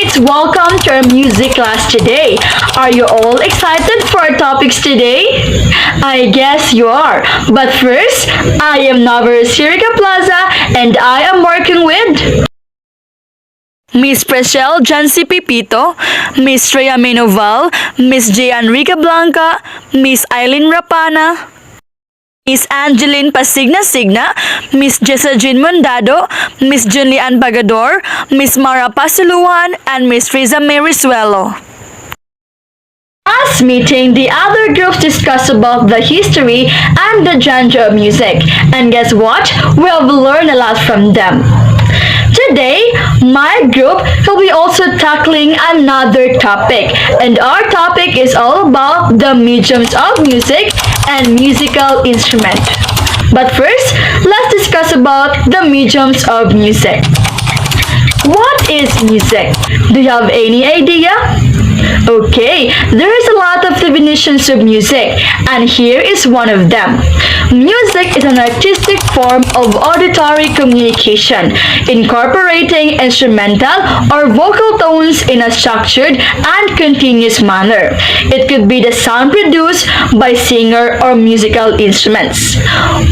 classmates, welcome to our music class today. Are you all excited for our topics today? I guess you are. But first, I am Navarro Sirica Plaza and I am working with Miss Prechel Jancy Pipito, Miss Rhea Menoval, Miss J. Enrica Blanca, Miss Eileen Rapana, Miss Angeline Pasigna Signa, Miss Jessa Jean Mondado, Miss Julian Pagador, Miss Mara Pasiluan, and Miss Riza Merisuelo. Last meeting, the other groups discussed about the history and the genre of music. And guess what? We have learned a lot from them. Today, my group will be also tackling another topic. And our topic is all about the mediums of music and musical instrument. But first, let's discuss about the mediums of music. What is music? Do you have any idea? Okay, there is a lot of definitions of music, and here is one of them. Music is an artistic form of auditory communication, incorporating instrumental or vocal tones in a structured and continuous manner. It could be the sound produced by singer or musical instruments.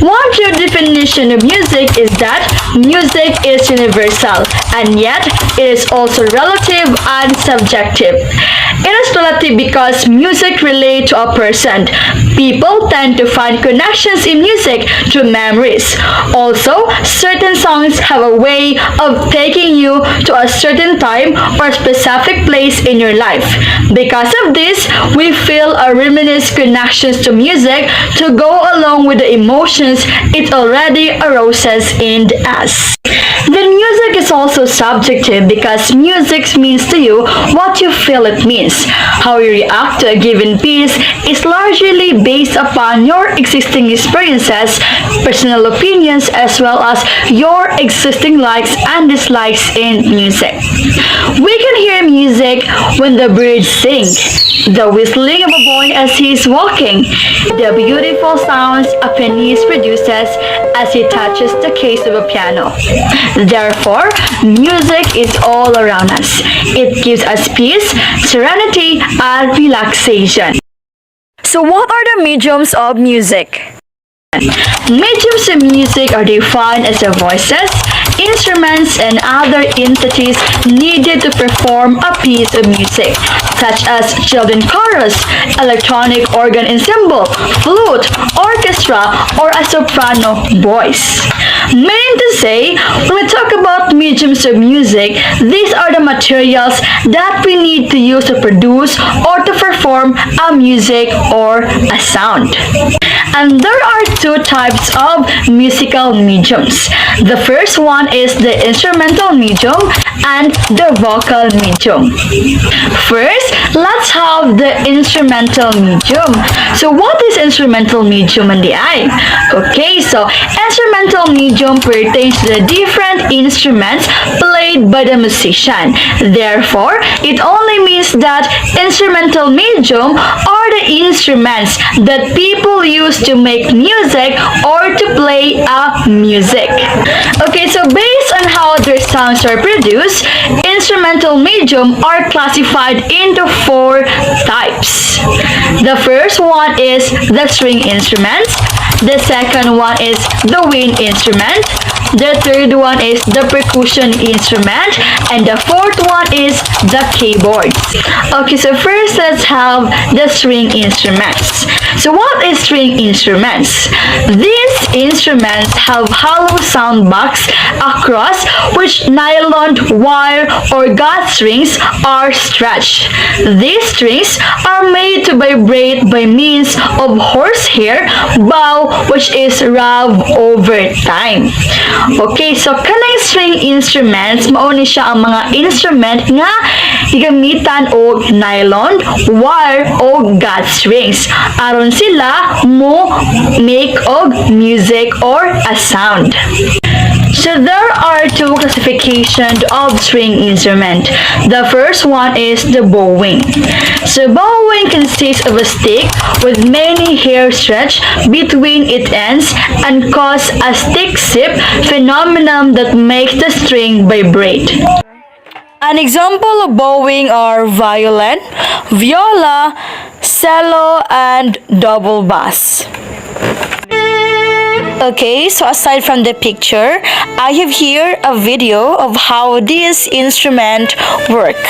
One clear definition of music is that music is universal, and yet it is also relative and subjective. It is relative because music relates to a person. People tend to find connections in music through memories. Also, certain songs have a way of taking you to a certain time or specific place in your life. Because of this, we feel a reminiscent connections to music to go along with the emotions it already arouses in us. Then music is also subjective because music means to you what you feel it means. How you react to a given piece is largely based upon your existing experiences, personal opinions, as well as your existing likes and dislikes in music. We can hear music when the birds sing, the whistling of a boy as he is walking, the beautiful sounds a pianist produces as he touches the keys of a piano. Therefore, music is all around us. It gives us peace, serenity, and relaxation. So what are the mediums of music? Mediums of music are defined as the voices, instruments, and other entities needed to perform a piece of music, such as children chorus, electronic organ ensemble, flute, orchestra, or a soprano voice. Meaning to say, when we talk about mediums of music, these are the materials that we need to use to produce or to perform a music or a sound. And there are two types of musical mediums. The first one is the instrumental medium and the vocal medium. First, let's have the instrumental medium. So what is instrumental medium in the eye? Okay, so instrumental medium pertains to the different instruments played by the musician. Therefore, it only means that instrumental medium are the instruments that people use to make music or to play a music. Okay, so based on how their sounds are produced, instrumental medium are classified into four types. The first one is the string instruments. The second one is the wind instrument. The third one is the percussion instrument. And the fourth one is the keyboards. Okay, so first let's have the string instruments. So what is string instruments? These instruments have hollow sound box across which nylon wire or gut strings are stretched. These strings are made to vibrate by means of horsehair bow which is rubbed over time. Okay, so kanang string instruments, mauni siya ang mga instrument nga gamitan og nylon, wire o gut strings. Aron sila mo make og music or a sound. So there are two classifications of string instrument. The first one is the bowing. So bowing consists of a stick with many hair stretched between its ends and cause a stick sip phenomenon that makes the string vibrate. An example of bowing are violin, viola, cello, and double bass. Okay, so aside from the picture, I have here a video of how this instrument work.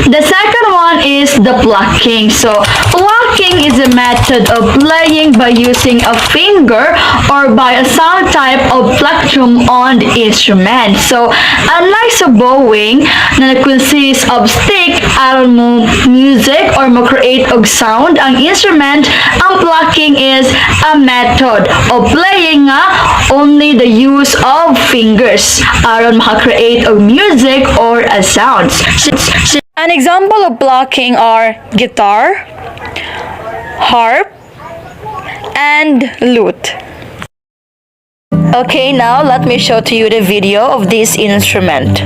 The second one is the plucking. So, plucking is a method of playing by using a finger or by a sound type of plectrum on the instrument. So, unlike sa bowing na consists of stick aron mo music or mo create og sound, ang instrument, ang plucking is a method of playing nga only the use of fingers aron maka-create og music or a sound. An example of plucking are guitar, harp, and lute. Okay, now let me show to you the video of this instrument.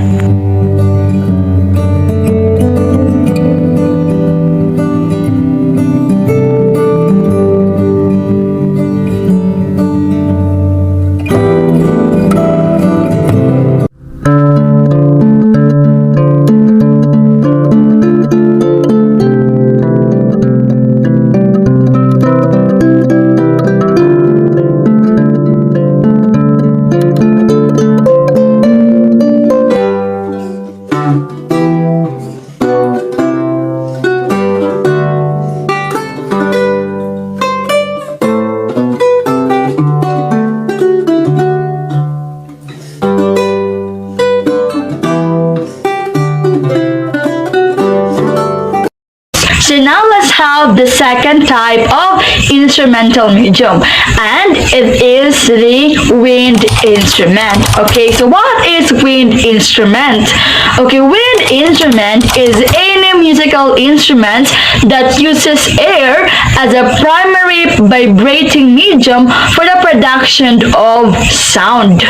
So now let's have the second type of instrumental medium, and it is the wind instrument. Okay, so what is wind instrument? Okay, wind instrument is any musical instrument that uses air as a primary vibrating medium for the production of sound.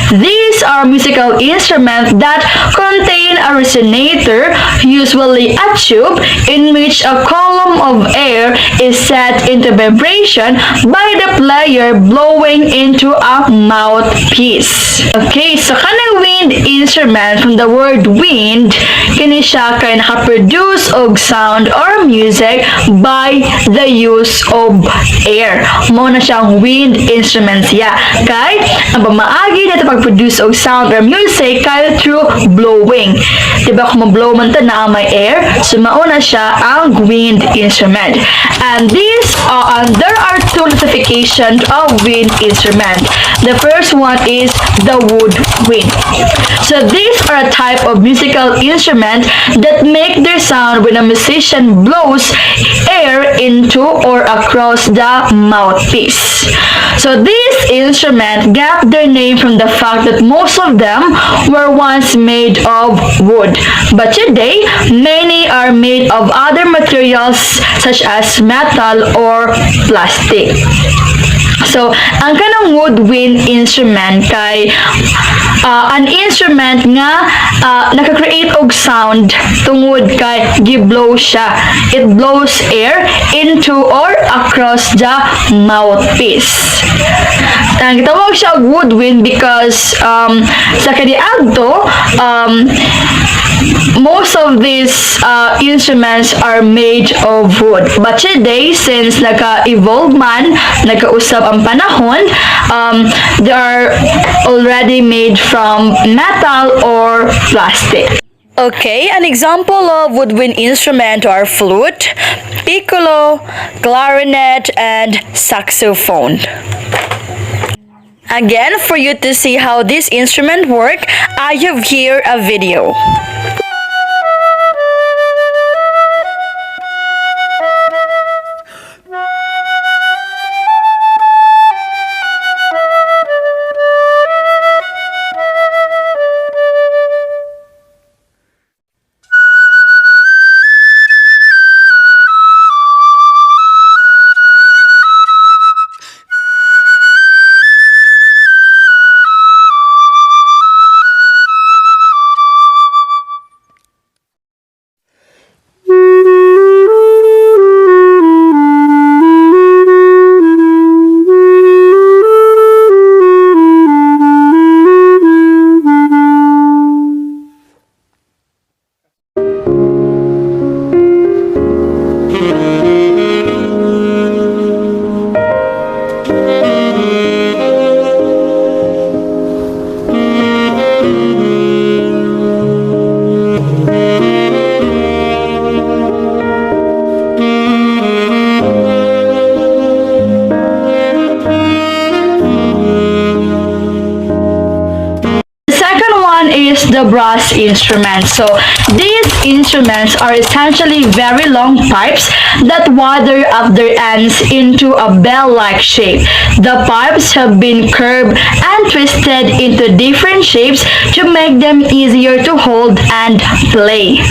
These are musical instruments that contain a resonator, usually a tube, in which a column of air is set into vibration by the player blowing into a mouthpiece. Okay, so kanang wind wind instrument from the word wind, kini siya kay nakaproduce og sound or music by the use of air. Mo na siyang wind instrument siya. Kay ang pamaagi na pag-produce og sound or music kay through blowing. Diba kung mag-blow man ta na may air, so mauna siya ang wind instrument. And there are two classifications of wind instrument. The first one is the woodwind. So these are a type of musical instrument that make their sound when a musician blows air into or across the mouthpiece. So these instruments got their name from the fact that most of them were once made of wood, but today many are made of other materials such as metal or plastic. So, ang kanang woodwind instrument kay an instrument nga naka-create og sound tungod kay gi-blow siya. It blows air into or across the mouthpiece. Ang gitawag siya og woodwind because sa kaniadto most of these instruments are made of wood. But today, since naka-evolve man, naka-usab ang panahon, they are already made from metal or plastic. Okay, an example of woodwind instrument are flute, piccolo, clarinet, and saxophone. Again, for you to see how this instrument work, I have here a video. The brass instruments. So these instruments are essentially very long pipes that water up their ends into a bell-like shape. The pipes have been curved and twisted into different shapes to make them easier to hold and play.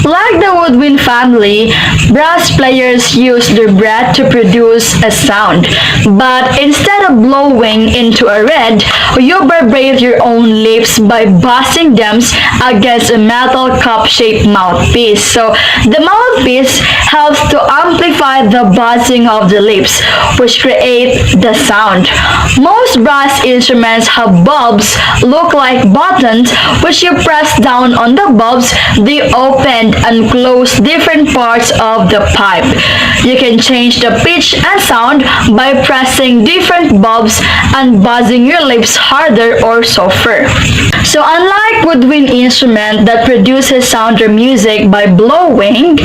Like the woodwind family, brass players use their breath to produce a sound. But instead of blowing into a reed, you vibrate your own lips by buzzing them against a metal cup-shaped mouthpiece. So the mouthpiece helps to amplify the buzzing of the lips, which create the sound. Most brass instruments have bulbs look like buttons, which you press down on the bulbs, they open and close different parts of the pipe. You can change the pitch and sound by pressing different bulbs and buzzing your lips harder or softer. So unlike woodwind instrument that produces sound or music by blowing,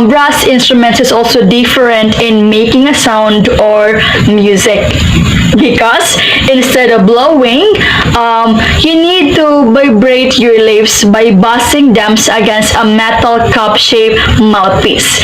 brass instruments is also different in making a sound or music. Because instead of blowing, you need to vibrate your lips by buzzing them against a metal cup-shaped mouthpiece.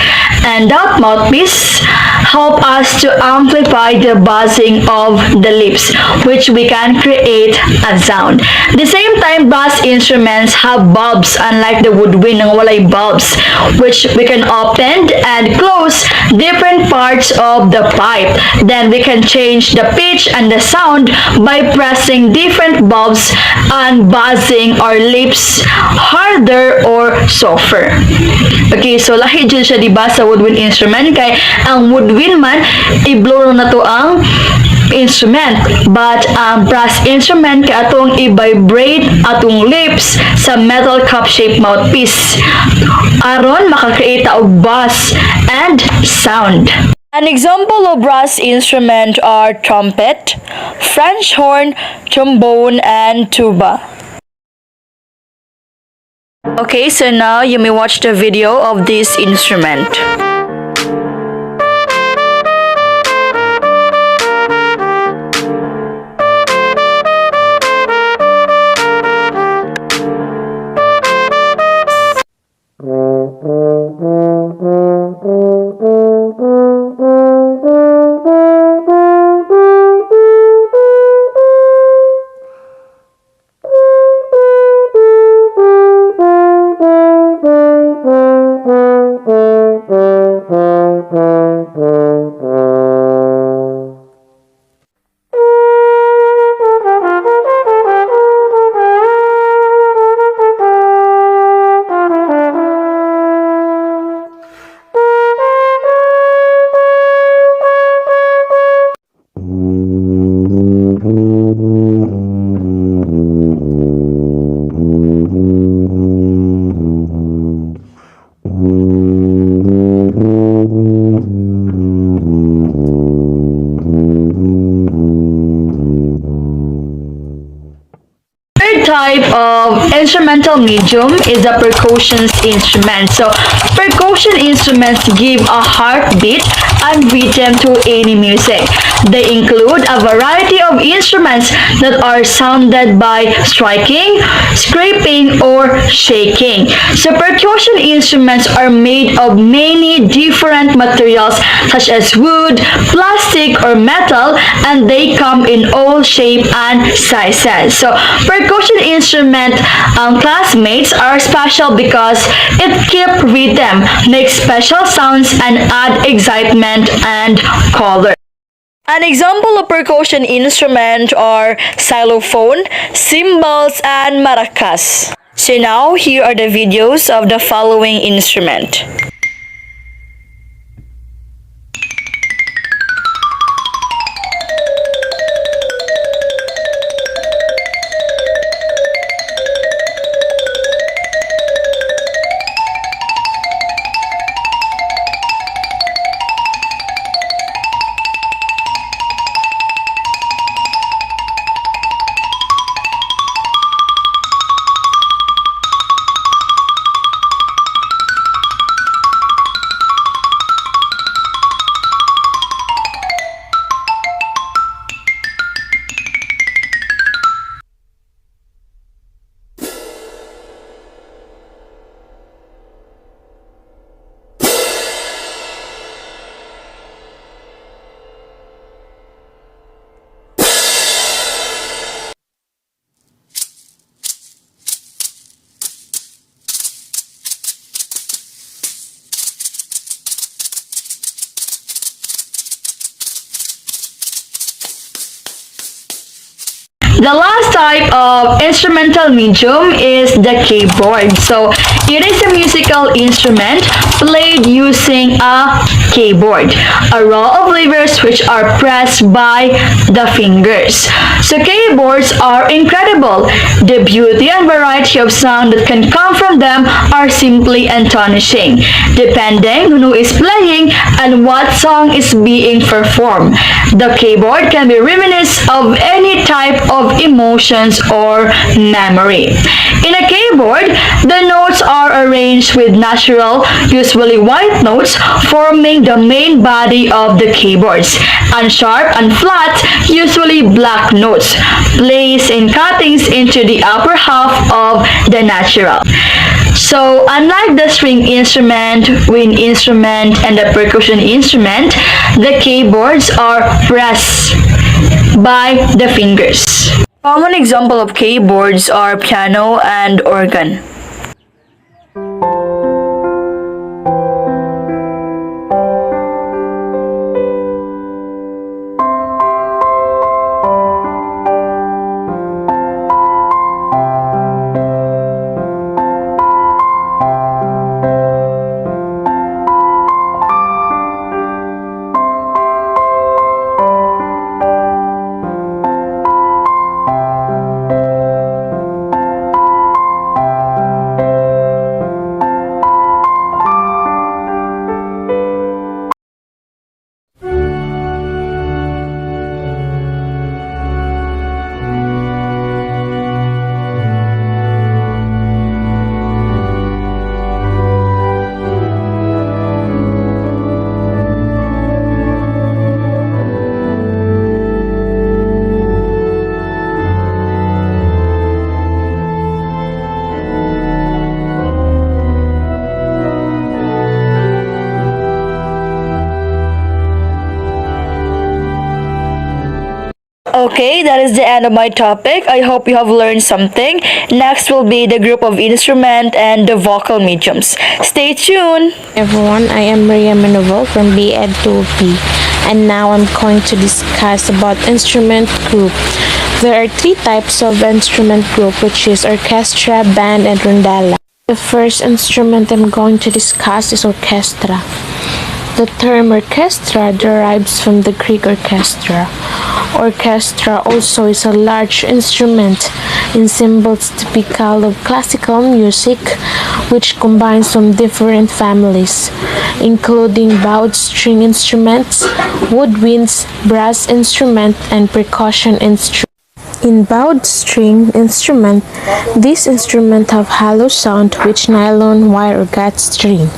And that mouthpiece help us to amplify the buzzing of the lips, which we can create a sound. At the same time, brass instruments have bulbs, unlike the woodwind ng walay bulbs, which we can open and close different parts of the pipe. Then we can change the pitch and the sound by pressing different bulbs and buzzing our lips harder or softer. Okay, so lahi dyan siya diba sa woodwind instrument kay ang woodwind man i-blow na to ang instrument. But ang brass instrument kay atong i-vibrate atong lips sa metal cup-shaped mouthpiece aron makakreate og bass and sound. An example of brass instrument are trumpet, French horn, trombone, and tuba. Okay, so now you may watch the video of this instrument. Type of instrumental medium is a percussion instrument. So percussion instruments give a heartbeat and rhythm to any music. They include a variety of instruments that are sounded by striking, scraping, or shaking. So percussion instruments are made of many different materials such as wood, plastic, or metal, and they come in all shapes and sizes. So percussion instrument classmates are special because it keeps rhythm, makes special sounds, and add excitement and color. An example of percussion instrument are xylophone, cymbals, and maracas. So now here are the videos of the following instrument. The last type of instrumental medium is the keyboard. So it is a musical instrument played using a keyboard, a row of levers which are pressed by the fingers. So keyboards are incredible. The beauty and variety of sound that can come from them are simply astonishing, depending on who is playing and what song is being performed. The keyboard can be reminiscent of any type of emotions or memory. In a keyboard, the notes are arranged with natural, usually white notes, forming the main body of the keyboards, and sharp and flat, usually black notes, placed in cuttings into the upper half of the natural. So, unlike the string instrument, wind instrument, and the percussion instrument, the keyboards are pressed by the fingers. Common example of keyboards are piano and organ. Okay, that is the end of my topic. I hope you have learned something. Next will be the group of instrument and the vocal mediums. Stay tuned. Everyone, I am Maria Manovel from BEd 2P, and now I'm going to discuss about instrument group. There are three types of instrument group, which is orchestra, band, and rondalla. The first instrument I'm going to discuss is orchestra. The term orchestra derives from the Greek orchestra. Orchestra also is a large instrument in symbols typical of classical music, which combines from different families, including bowed string instruments, woodwinds, brass instrument, and percussion instruments. In bowed string instrument, these instruments have hollow sound which nylon wire or gut string.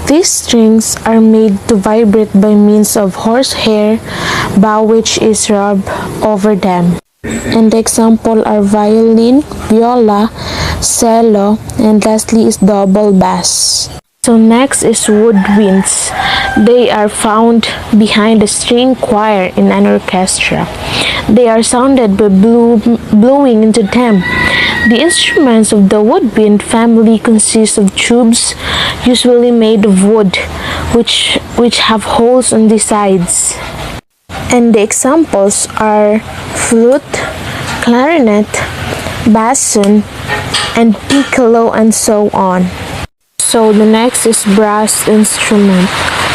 These strings are made to vibrate by means of horsehair bow which is rubbed over them. And the example are violin, viola, cello, and lastly is double bass. So next is woodwinds. They are found behind the string choir in an orchestra. They are sounded by blowing into them. The instruments of the woodwind family consist of tubes, usually made of wood, which have holes on the sides. And the examples are flute, clarinet, bassoon, and piccolo, and so on. So the next is brass instrument.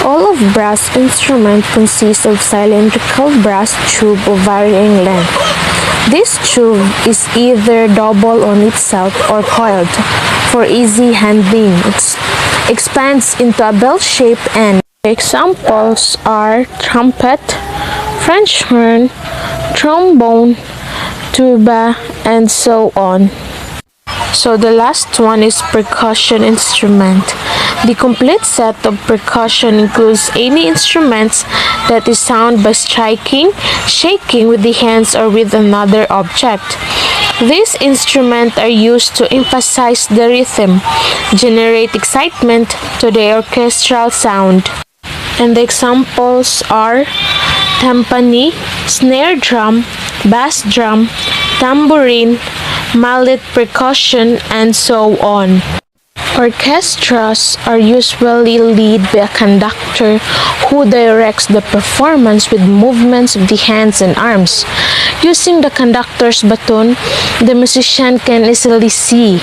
All of brass instrument consists of cylindrical brass tube of varying length. This tube is either double on itself or coiled for easy handling. It expands into a bell-shaped end. Examples are trumpet, French horn, trombone, tuba, and so on. So the last one is percussion instrument. The complete set of percussion includes any instruments that is sound by striking, shaking with the hands or with another object. These instruments are used to emphasize the rhythm, generate excitement to the orchestral sound. And the examples are timpani, snare drum, bass drum, tambourine, mallet percussion, and so on. Orchestras are usually led by a conductor who directs the performance with movements of the hands and arms. Using the conductor's baton, the musician can easily see.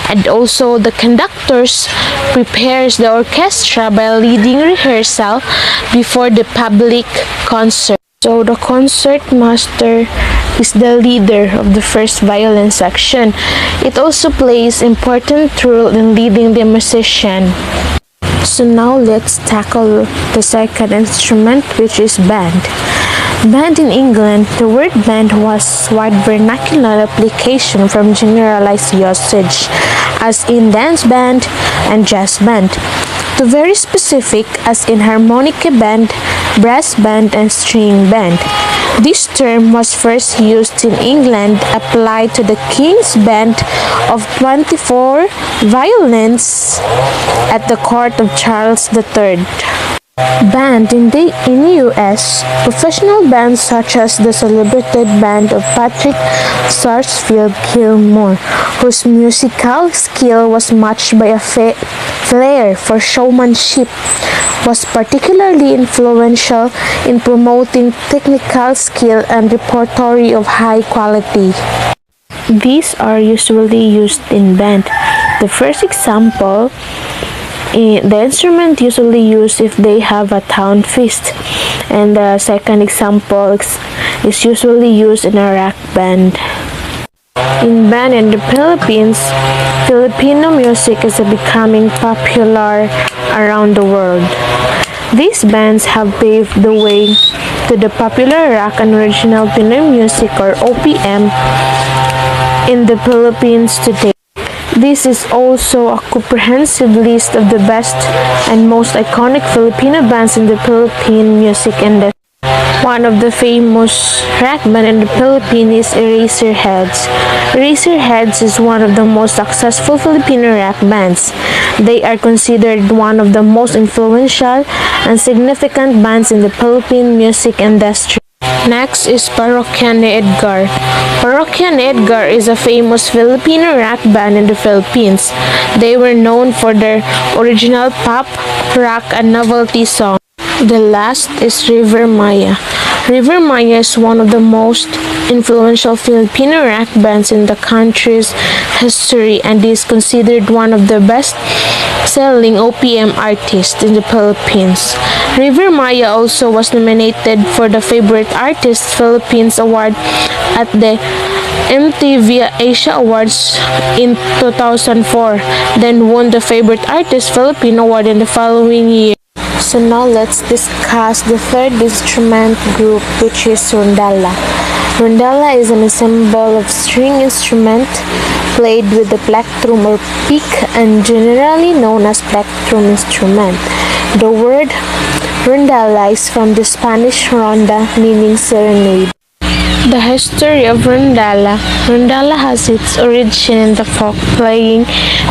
And also, the conductor prepares the orchestra by leading rehearsal before the public concert. So the concertmaster is the leader of the first violin section. It also plays important role in leading the musician. So now let's tackle the second instrument, which is band. Band in England, the word band was wide vernacular application from generalized usage, as in dance band and jazz band, to very specific as in harmonica band, brass band, and string band. This term was first used in England, applied to the King's Band of 24 violins at the court of Charles III. Band in the US, professional bands such as the celebrated band of Patrick Sarsfield Gilmore, whose musical skill was matched by a flair for showmanship, was particularly influential in promoting technical skill and repertory of high quality. These are usually used in band. The first example, the instrument usually used if they have a town feast, and the second example is usually used in a rock band. In band in the Philippines, Filipino music is becoming popular around the world. These bands have paved the way to the popular rock and original Pinoy music, or OPM, in the Philippines today. This is also a comprehensive list of the best and most iconic Filipino bands in the Philippine music industry. One of the famous rock band in the Philippines is Eraserheads. Eraserheads is one of the most successful Filipino rock bands. They are considered one of the most influential and significant bands in the Philippine music industry. Next is Parokya ni Edgar. Parokya ni Edgar is a famous Filipino rock band in the Philippines. They were known for their original pop, rock, and novelty songs. The last is River Maya. River Maya is one of the most influential Filipino rock bands in the country's history and is considered one of the best-selling OPM artists in the Philippines. River Maya also was nominated for the Favorite Artist Philippines Award at the MTV Asia Awards in 2004, then won the Favorite Artist Filipino Award in the following year. So now let's discuss the third instrument group, which is rondalla. Rondalla is an ensemble of string instrument played with the plectrum or pick and generally known as plectrum instrument. The word rondalla is from the Spanish ronda, meaning serenade. The history of rondalla. Rondalla has its origin in the folk playing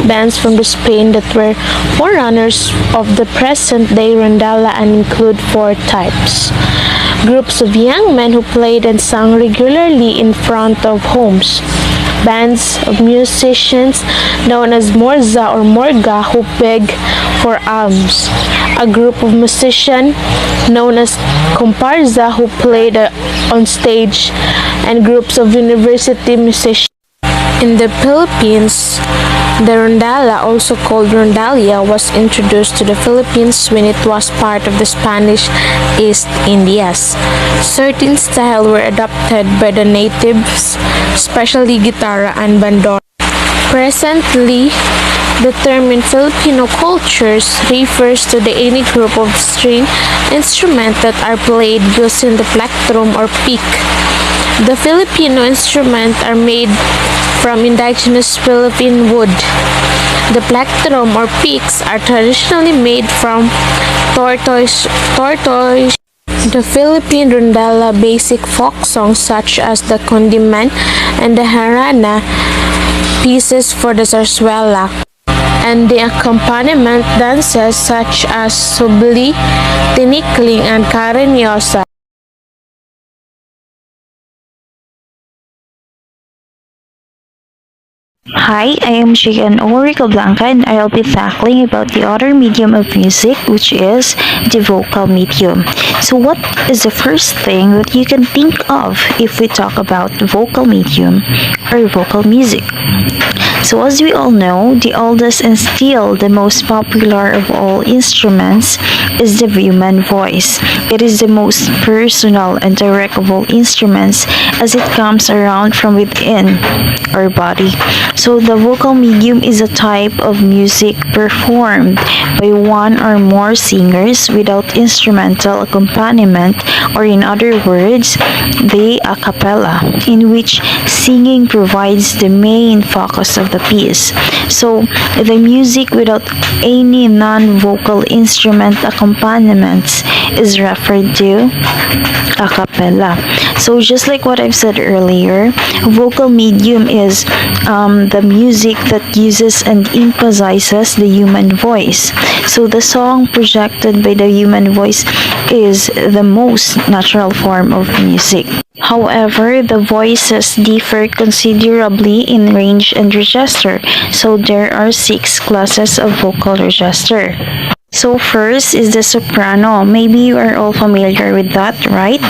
bands from the Spain that were forerunners of the present-day rondalla and include four types. Groups of young men who played and sang regularly in front of homes. Bands of musicians known as morza or morga who beg for alms. A group of musicians known as comparsa who played on stage, and groups of university musicians. In the Philippines, the rondalla, also called rondalia, was introduced to the Philippines when it was part of the Spanish East Indies. Certain styles were adopted by the natives, especially guitarra and bandon. Presently, the term in Filipino cultures refers to any group of string instruments that are played using the plectrum or pick. The Filipino instruments are made from indigenous Philippine wood. The plectrum or picks are traditionally made from tortoise. The Philippine rondalla basic folk songs such as the Condiman and the Harana, pieces for the zarzuela, and the accompaniment dances such as subli, tinikling, and karenyosa. Hi, I am Chicken Orico Blanca and I'll be tackling about the other medium of music, which is the vocal medium. So what is the first thing that you can think of if we talk about vocal medium or vocal music? So as we all know, the oldest and still the most popular of all instruments is the human voice. It is the most personal and direct of all instruments as it comes around from within our body. So the vocal medium is a type of music performed by one or more singers without instrumental accompaniment, or in other words, the a cappella, in which singing provides the main focus of the piece. So the music without any non-vocal instrument accompaniments is referred to a cappella. So just like what I've said earlier, vocal medium is the music that uses and emphasizes the human voice. So the song projected by the human voice is the most natural form of music. However, the voices differ considerably in range and register. So there are 6 classes of vocal register. So first is the soprano. Maybe you are all familiar with that, right?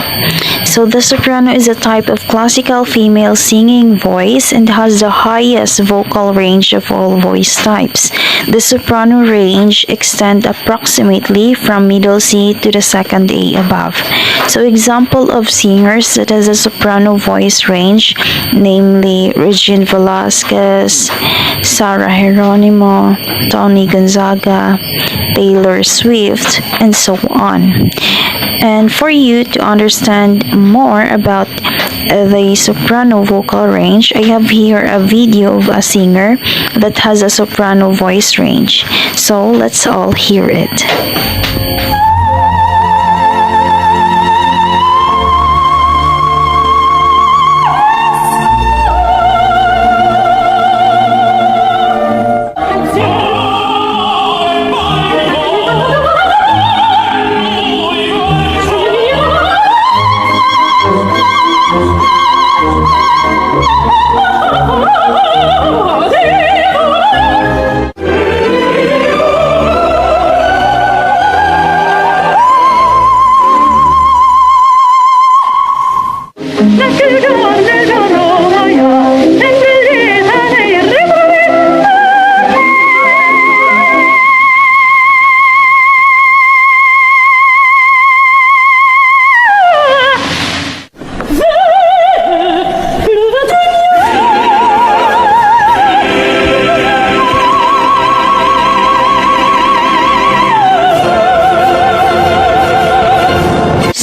So the soprano is a type of classical female singing voice and has the highest vocal range of all voice types. The soprano range extends approximately from middle C to the second A above. So example of singers that has a soprano voice range, namely Regine Velasquez, Sarah Geronimo, Tony Gonzaga, Taylor Swift, and so on. And for you to understand more about the soprano vocal range, I have here a video of a singer that has a soprano voice range. So let's all hear it.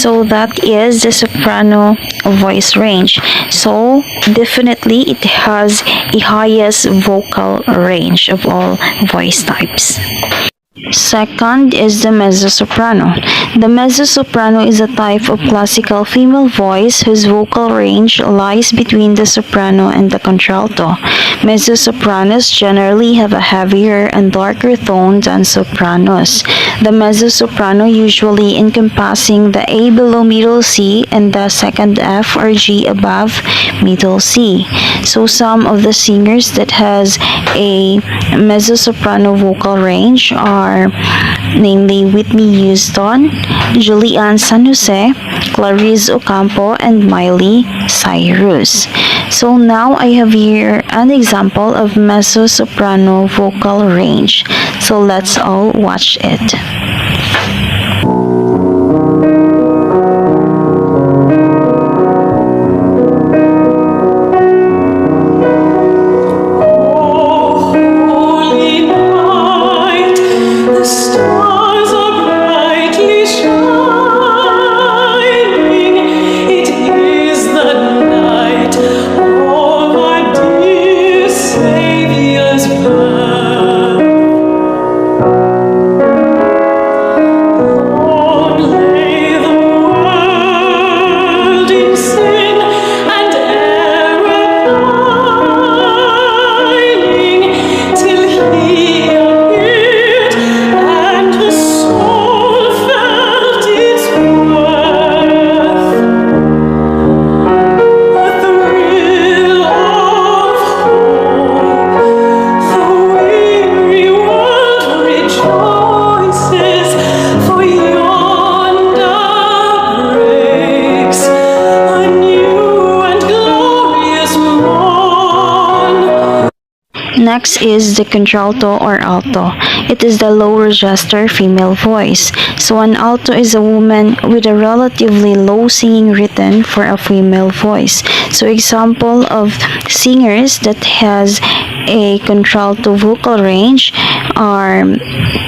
So that is the soprano voice range. So definitely it has a highest vocal range of all voice types. Second is the mezzo-soprano. The mezzo-soprano is a type of classical female voice whose vocal range lies between the soprano and the contralto. Mezzo-sopranos generally have a heavier and darker tone than sopranos. The mezzo-soprano usually encompassing the A below middle C and the second F or G above middle C. So some of the singers that has a mezzo-soprano vocal range are namely Whitney Houston, Julian San Jose, Clarice Ocampo, and Miley Cyrus. So now I have here an example of mezzo-soprano vocal range. So let's all watch it. Next is the contralto or alto. It is the low register female voice. So an alto is a woman with a relatively low singing rhythm for a female voice. So example of singers that has a contralto vocal range are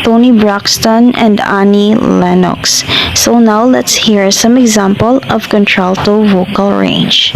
Toni Braxton and Annie Lennox. So now let's hear some example of contralto vocal range.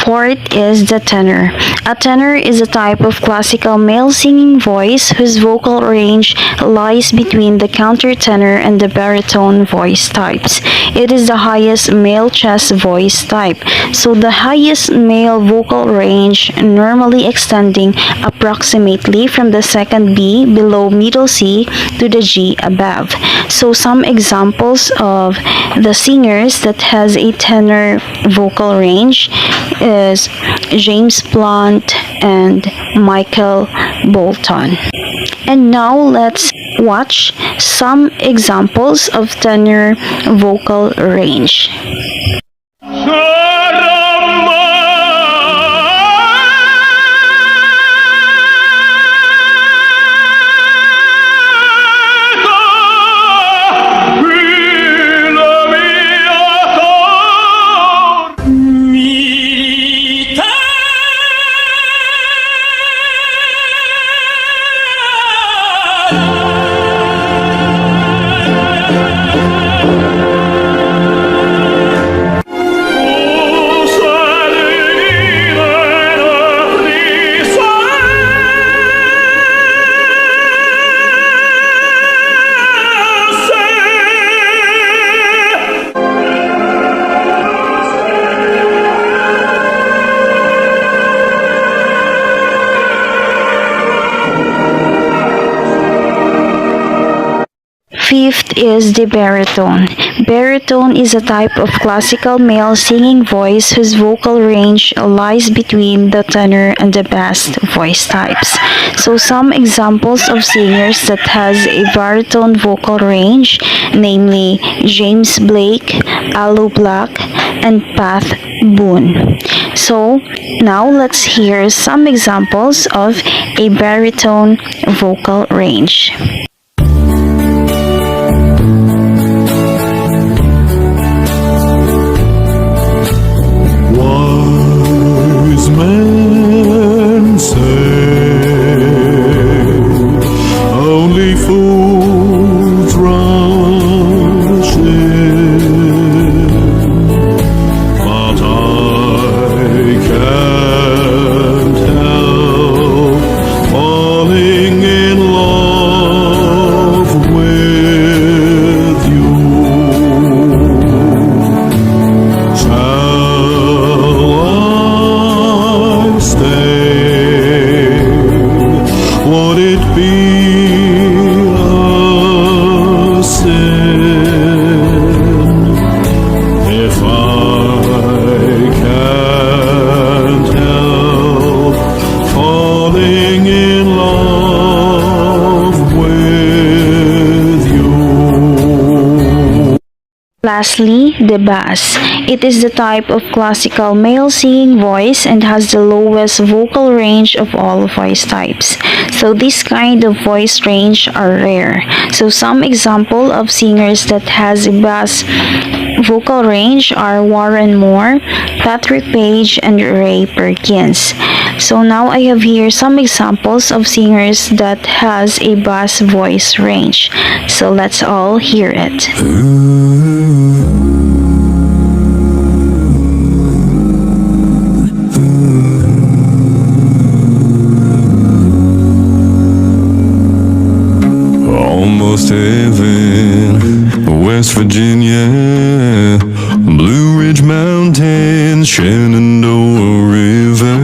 Fourth is the tenor. A tenor is a type of classical male singing voice whose vocal range lies between the countertenor and the baritone voice types. It is the highest male chest voice type, so the highest male vocal range normally extending approximately from the second B below middle C to the G above. So some examples of the singers that has a tenor vocal range is James Blunt and Michael Bolton. And now let's watch some examples of tenor vocal range. Fifth is the baritone. Baritone is a type of classical male singing voice whose vocal range lies between the tenor and the bass voice types. So some examples of singers that has a baritone vocal range, namely James Blake, Alu Black, and Pat Boone. So now let's hear some examples of a baritone vocal range. Wise men say only fools rush in, but I can't help falling in love with you. Shall I stay? Would it be a sin if I can't help falling in love with you? Lastly, the bass. It is the type of classical male singing voice and has the lowest vocal range of all voice types. So this kind of voice range are rare. So some example of singers that has a bass vocal range are Warren Moore, Patrick Page, and Ray Perkins. So now I have here some examples of singers that has a bass voice range. So let's all hear it. Almost heaven, West Virginia, Blue Ridge Mountains, Shenandoah River.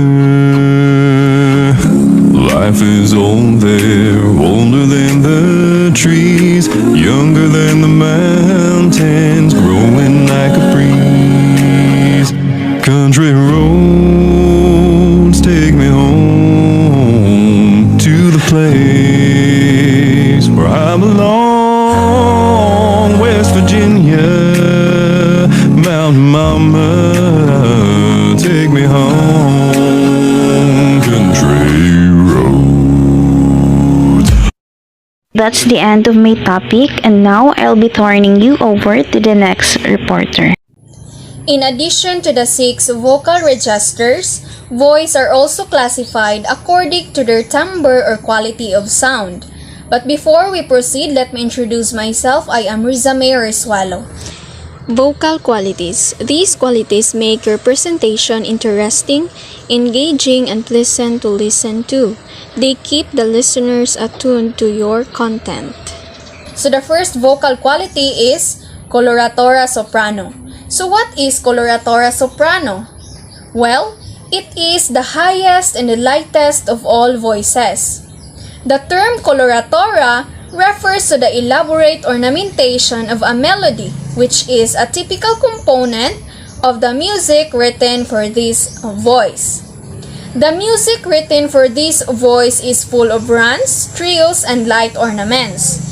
Life is old there, older than the trees, younger than the mountains, growing like a breeze. Country roads take me home to the place where I belong, West Virginia, Mountain Mama, take me home, country roads. That's the end of my topic, and now I'll be turning you over to the next reporter. In addition to the 6 vocal registers, voice are also classified according to their timbre or quality of sound. But before we proceed, let me introduce myself. I am Riza Mayor Swallow. Vocal qualities. These qualities make your presentation interesting, engaging, and pleasant to listen to. They keep the listeners attuned to your content. So the first vocal quality is coloratura soprano. So what is coloratura soprano? Well, it is the highest and the lightest of all voices. The term coloratura refers to the elaborate ornamentation of a melody, which is a typical component of the music written for this voice. The music written for this voice is full of runs, trills, and light ornaments.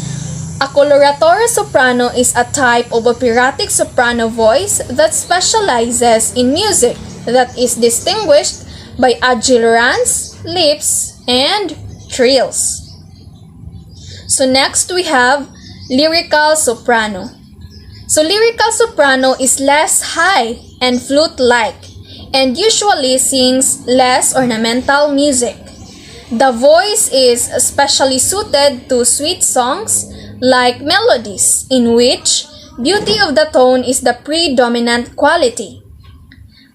A coloratura soprano is a type of operatic soprano voice that specializes in music that is distinguished by agile runs, leaps, and trills. So next we have lyrical soprano. So lyrical soprano is less high and flute-like and usually sings less ornamental music. The voice is especially suited to sweet songs like melodies in which beauty of the tone is the predominant quality.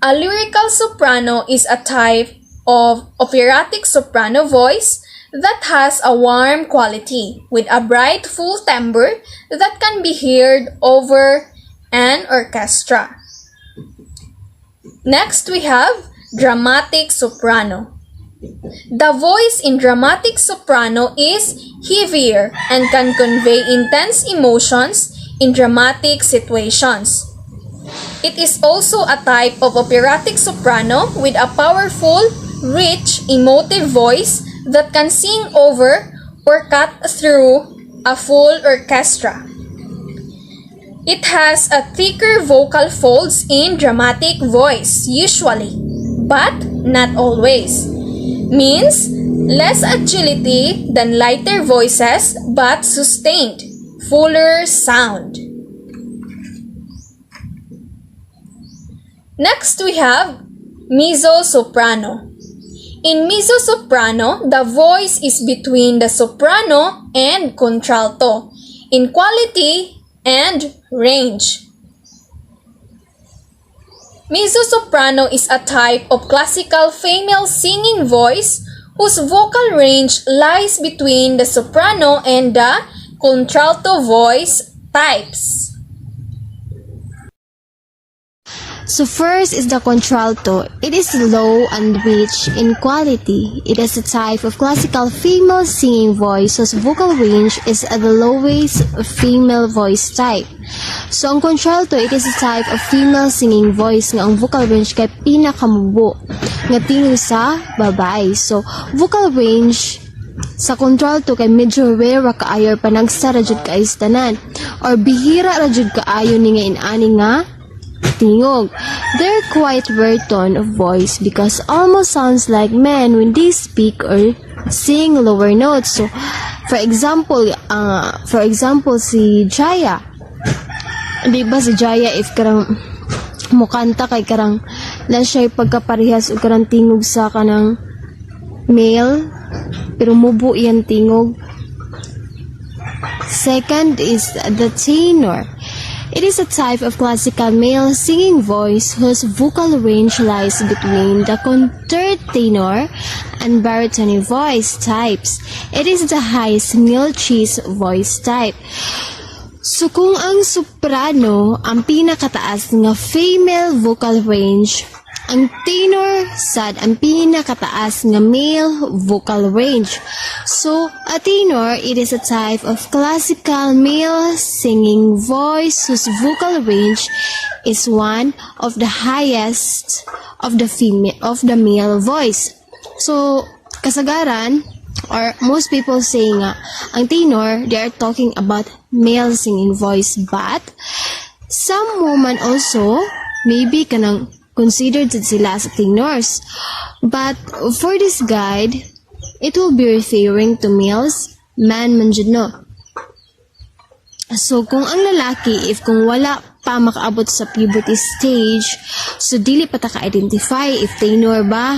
A lyrical soprano is a type of operatic soprano voice that has a warm quality with a bright full timbre that can be heard over an orchestra. Next we have dramatic soprano. The voice in dramatic soprano is heavier and can convey intense emotions in dramatic situations. It is also a type of operatic soprano with a powerful, rich, emotive voice that can sing over or cut through a full orchestra. It has a thicker vocal folds in dramatic voice, usually, but not always. Means less agility than lighter voices but sustained, fuller sound. Next we have mezzo-soprano. In mezzo-soprano, the voice is between the soprano and contralto in quality and range. Mezzo-soprano is a type of classical female singing voice whose vocal range lies between the soprano and the contralto voice types. So first is the contralto. It is low and rich in quality. It is a type of classical female singing voice whose vocal range is at the lowest female voice type. So ang contralto, it is a type of female singing voice nga ang vocal range kay pinakamubo nga tingin sa babae. So vocal range sa contralto kay medyo rare ra kaayo panagsa ra jud kay tanan or bihira ra jud kaayo ni nga inani nga tingog. They're quite rare tone of voice because almost sounds like men when they speak or sing lower notes. So, for example, si Jaya. Di ba si Jaya if karang mukanta kay karang na siya pagkaparehas o karang tingog sa kanang male pero mubo yan tingog. Second is the tenor. It is a type of classical male singing voice whose vocal range lies between the countertenor and baritone voice types. It is the highest male cheese voice type. So kung ang soprano ang pinakataas nga female vocal range, ang tenor sad ang pinakataas nga male vocal range. So, a tenor, it is a type of classical male singing voice whose vocal range is one of the highest of the male voice. So, kasagaran, or most people say nga, ang tenor, they are talking about male singing voice, but some women also, maybe kanang considered sila as tenors. But for this guide, it will be referring to males, man man jud no. So kung ang lalaki, if kung wala pa makaabot sa puberty stage, so dili pa ta ka-identify if tenor ba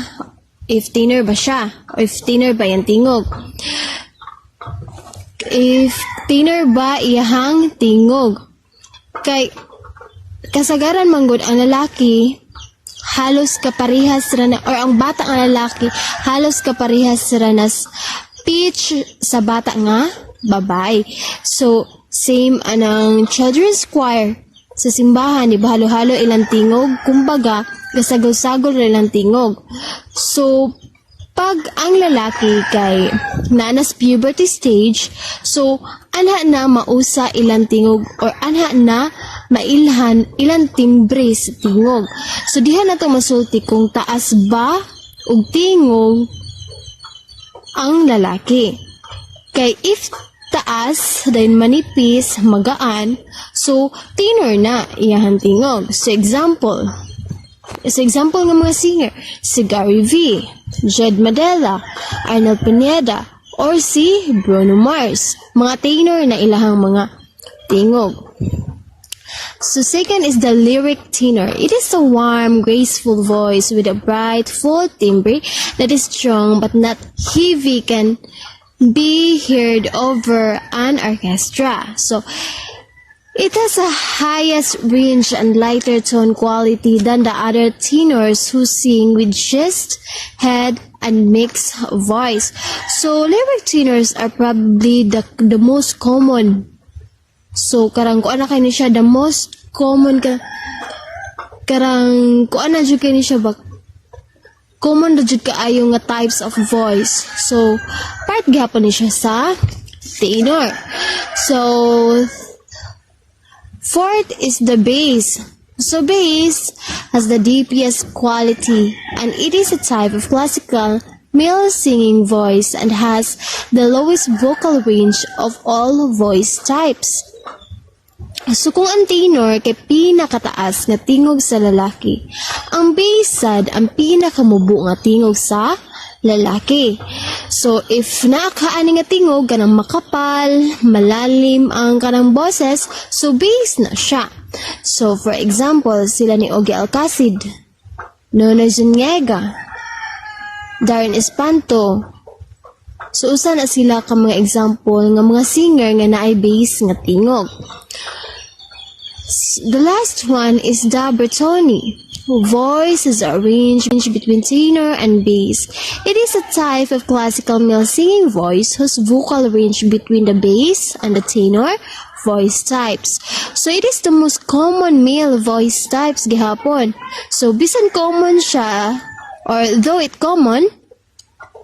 siya, or if tenor ba yan tingog. If tenor ba iyahang tingog. Kay kasagaran manggod ang lalaki, halos kaparehas ra na, or ang bata nga lalaki, halos kaparehas ra na pitch sa bata nga babae. So, same anang children's choir sa simbahan, iba halo-halo ilang tingog, kumbaga, gasagaw-sagol ra ilang tingog. So, pag ang lalaki kay nanas puberty stage, so, anha na mausa ilang tingog, or anha na mailhan ilang timbre sa tingog. So, diha na ito masulti kung taas ba o tingog ang lalaki. Kay if taas, then manipis, magaan, so, tenor na iyahan tingog. So, example ng mga singer, si Gary V, Jed Madela, Arnold Pineda, or si Bruno Mars. Mga tenor na ilahang mga tingog. So second is the lyric tenor. It is a warm, graceful voice with a bright, full timbre that is strong but not heavy, can be heard over an orchestra. So it has a highest range and lighter tone quality than the other tenors who sing with chest, head, and mixed voice. So lyric tenors are probably the most common. So, karang kuan na kayo ni siya, the most common karang kuan na dyan kayo ni siya common na jud kaayo nga types of voice. So, part gihapon ni siya sa tenor. So, fourth is the bass. So, bass has the deepest quality, and it is a type of classical male singing voice and has the lowest vocal range of all voice types. So kung ang tenor kay pinakataas nga tingog sa lalaki, ang bass sad ang pinakamubo nga tingog sa lalaki. So if naakaani nga tingog kanang makapal, malalim ang kanang boses, so bass na siya. So for example, sila ni Ogie Alcacid, Nona Zuniga, Darren Espanto. So usa na sila ka mga example nga mga singer nga naay bass nga tingog. The last one is da Bertoni. Voice is arranged between tenor and bass. It is a type of classical male singing voice whose vocal range between the bass and the tenor voice types. So it is the most common male voice types gihapon. So bisan common siya, or though it common,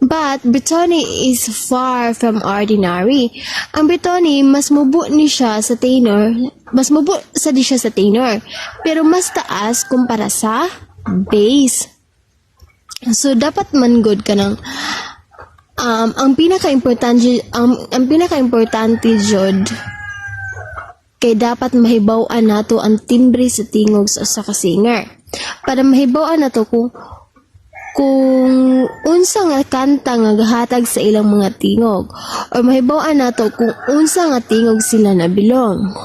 but Bertoni is far from ordinary. Ang Bertoni, mas mubo ni siya sa tenor, mas mubo sa di siya sa tenor, pero mas taas kumpara sa bass. So, dapat man good ka ng, ang pinaka-importante jud, kay dapat mahibaw-an nato ang timbre sa tingog sa usa ka singer. Para mahibaw-an nato kung unsa nga kanta nga gahatag sa ilang mga tingog, or mahibaw-an nato kung unsa nga tingog sila nabilong.